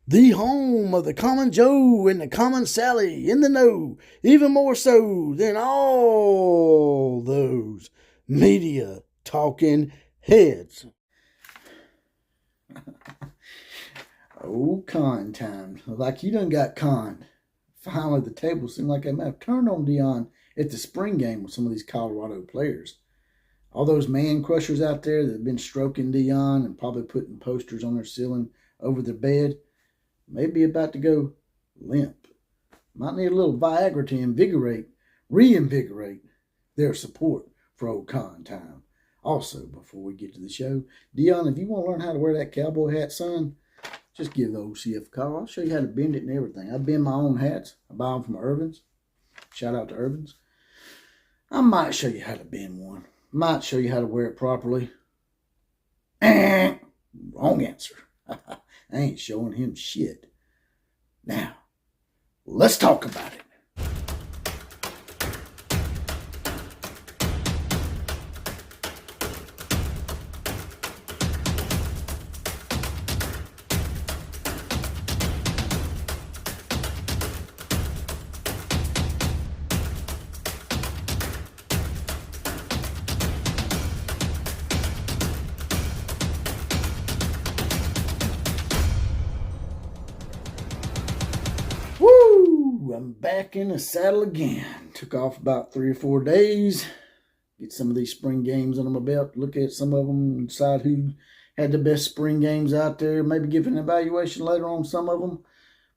The home of the common Joe and the common Sally in the know, even more so than all those media talking heads. Oh, con time. Like you done got conned. Finally, the table seemed like they might have turned on Deion at the spring game with some of these Colorado players. All those man crushers out there that have been stroking Deion and probably putting posters on their ceiling over their bed may be about to go limp. Might need a little Viagra to reinvigorate their support for old con time. Also, before we get to the show, Deion, if you want to learn how to wear that cowboy hat, son, just give the OCF a call. I'll show you how to bend it and everything. I bend my own hats. I buy them from Irvin's. Shout out to Irvin's. I might show you how to bend one. Might show you how to wear it properly. Wrong answer. I ain't showing him shit. Now, let's talk about it. I'm back in the saddle again. Took off about 3 or 4 days. Get some of these spring games under my belt. Look at some of them. Decide who had the best spring games out there. Maybe give an evaluation later on some of them.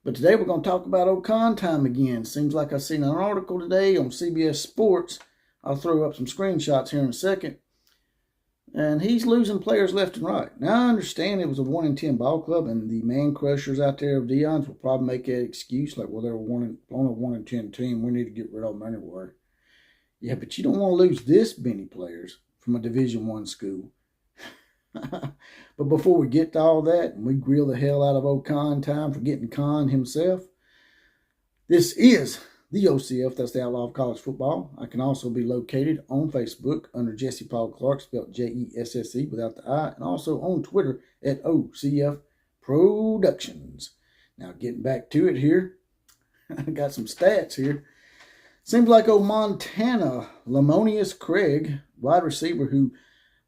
But today we're going to talk about old con time again. Seems like I seen an article today on CBS Sports. I'll throw up some screenshots here in a second. And he's losing players left and right. Now, I understand it was a 1-10 ball club, and the man crushers out there of Deion's will probably make that excuse, like, well, they're on a 1-10 team. We need to get rid of them anyway. Yeah, but you don't want to lose this many players from a Division I school. But before we get to all that, and we grill the hell out of old con time for getting conned himself, this is the OCF, that's the Outlaw of College Football. I can also be located on Facebook under Jesse Paul Clark, spelled Jesse without the I, and also on Twitter at OCF Productions. Now, getting back to it here, I got some stats here. Seems like old Montana Lemonious-Craig, wide receiver who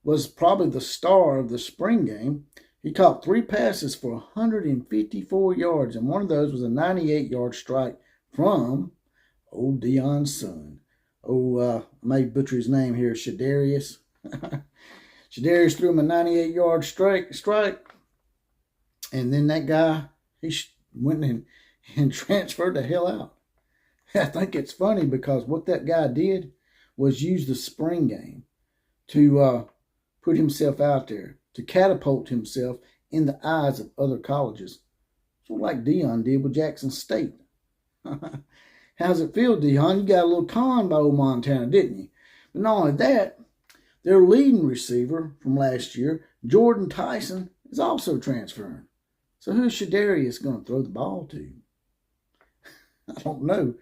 was probably the star of the spring game, he caught 3 passes for 154 yards, and one of those was a 98-yard strike from old Deion's son. I may butcher his name here, Shadarius. Shadarius threw him a 98-yard strike. And then that guy, he went and transferred the hell out. I think it's funny because what that guy did was use the spring game to put himself out there, to catapult himself in the eyes of other colleges. Sort of like Deion did with Jackson State. How's it feel, Deion? You got a little con by old Montana, didn't you? But not only that, their leading receiver from last year, Jordan Tyson, is also transferring. So who's Shadarius going to throw the ball to? I don't know.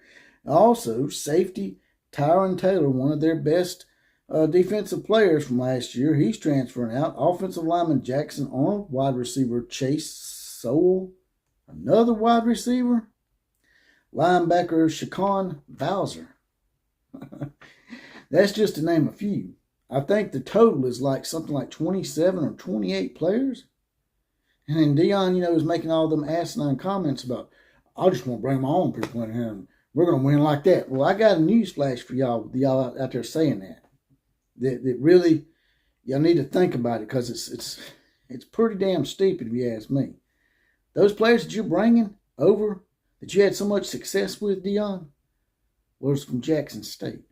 Also, safety Tyron Taylor, one of their best defensive players from last year, he's transferring out. Offensive lineman Jackson Arnold, wide receiver Chase Sowell, another wide receiver. Linebacker Shaquan Bowser. That's just to name a few. I think the total is like something like 27 or 28 players. And then Deion, is making all them asinine comments about, I just want to bring my own people in here and we're going to win like that. Well, I got a news flash for y'all out there saying that. That really, y'all need to think about it because it's pretty damn stupid if you ask me. Those players that you're bringing over that you had so much success with, Deion, was from Jackson State.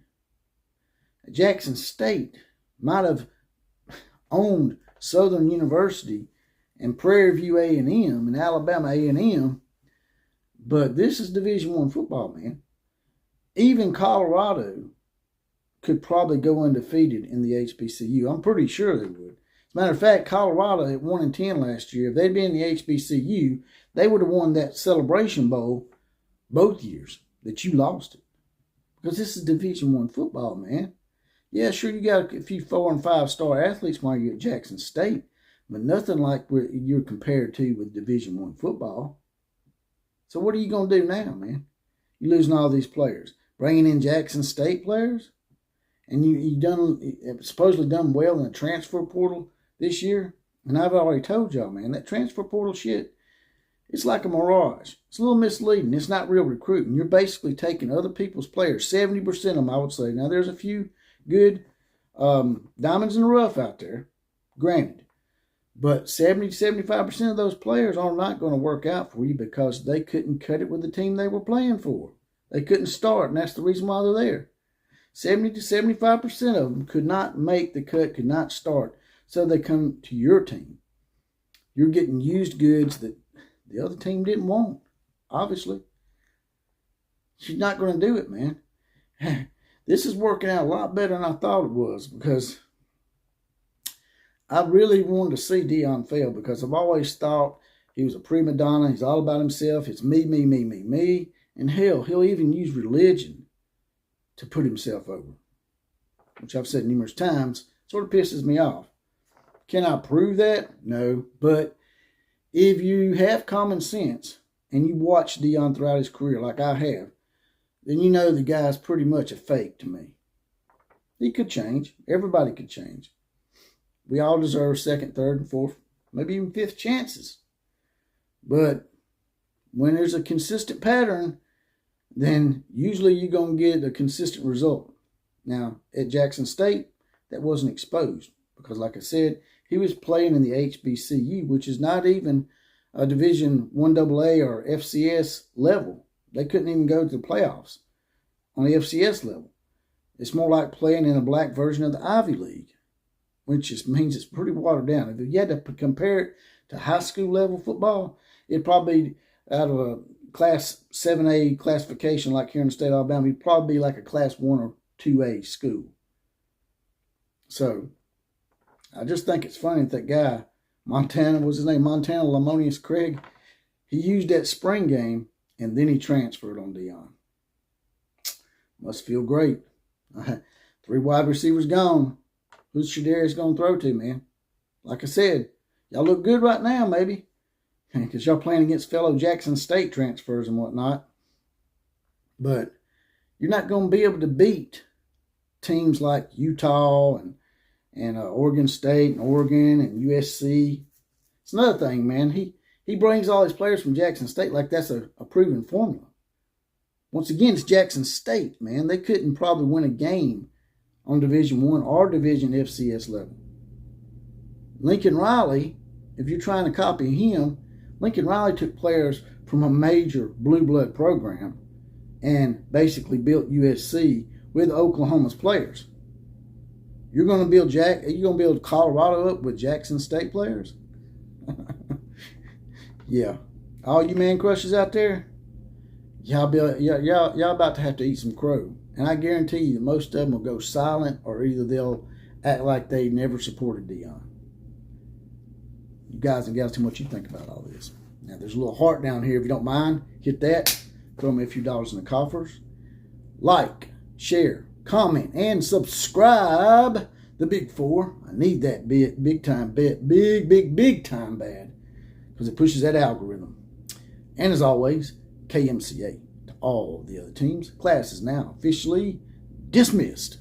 Jackson State might have owned Southern University and Prairie View A&M and Alabama A&M, but this is Division I football, man. Even Colorado could probably go undefeated in the HBCU. I'm pretty sure they would. As a matter of fact, Colorado at 1-10 last year, if they'd been in the HBCU, they would have won that Celebration Bowl both years that you lost it. Because this is Division I football, man. Yeah, sure, you got a few 4- and 5-star athletes while you're at Jackson State, but nothing like what you're compared to with Division I football. So what are you going to do now, man? You're losing all these players. Bringing in Jackson State players? And you supposedly done well in the transfer portal this year? And I've already told y'all, man, that transfer portal shit, it's like a mirage. It's a little misleading. It's not real recruiting. You're basically taking other people's players, 70% of them, I would say. Now, there's a few good diamonds in the rough out there, granted. But 70 to 75% of those players are not going to work out for you because they couldn't cut it with the team they were playing for. They couldn't start, and that's the reason why they're there. 70 to 75% of them could not make the cut, could not start. So they come to your team. You're getting used goods that the other team didn't want, obviously. She's not going to do it, man. This is working out a lot better than I thought it was because I really wanted to see Deion fail because I've always thought he was a prima donna. He's all about himself. It's me, me, me, me, me. And hell, he'll even use religion to put himself over, which I've said numerous times. Sort of pisses me off. Can I prove that? No. But if you have common sense and you watch Deion throughout his career like I have, then you know the guy's pretty much a fake to me. He could change. Everybody could change. We all deserve second, third, and fourth, maybe even fifth chances. But when there's a consistent pattern, then usually you're going to get a consistent result. Now, at Jackson State, that wasn't exposed because, like I said, he was playing in the HBCU, which is not even a Division I AA or FCS level. They couldn't even go to the playoffs on the FCS level. It's more like playing in a black version of the Ivy League, which just means it's pretty watered down. If you had to compare it to high school level football, it'd probably, out of a Class 7A classification like here in the state of Alabama, it'd probably be like a Class 1 or 2A school. So, I just think it's funny that guy, Montana, what's his name? Montana Lemonious-Craig, he used that spring game, and then he transferred on Deion. Must feel great. 3 wide receivers gone. Who's Shadarius going to throw to, man? Like I said, y'all look good right now, maybe. Because y'all playing against fellow Jackson State transfers and whatnot. But you're not going to be able to beat teams like Utah and Oregon State and Oregon and USC. It's another thing, man. He brings all his players from Jackson State like that's a proven formula. Once again, it's Jackson State, man. They couldn't probably win a game on Division I or Division FCS level. Lincoln Riley, if you're trying to copy him, Lincoln Riley took players from a major blue blood program and basically built USC with Oklahoma's players. You're going to build Colorado up with Jackson State players? Yeah. All you man crushers out there, y'all about to have to eat some crow. And I guarantee you that most of them will go silent or either they'll act like they never supported Deion. You guys and gals, tell me what you think about all this. Now, there's a little heart down here. If you don't mind, hit that. Throw me a few dollars in the coffers. Like, share, comment, and subscribe. The big 4. I need that big time bad. Because it pushes that algorithm. And as always, KMCA to all the other teams. Class is now officially dismissed.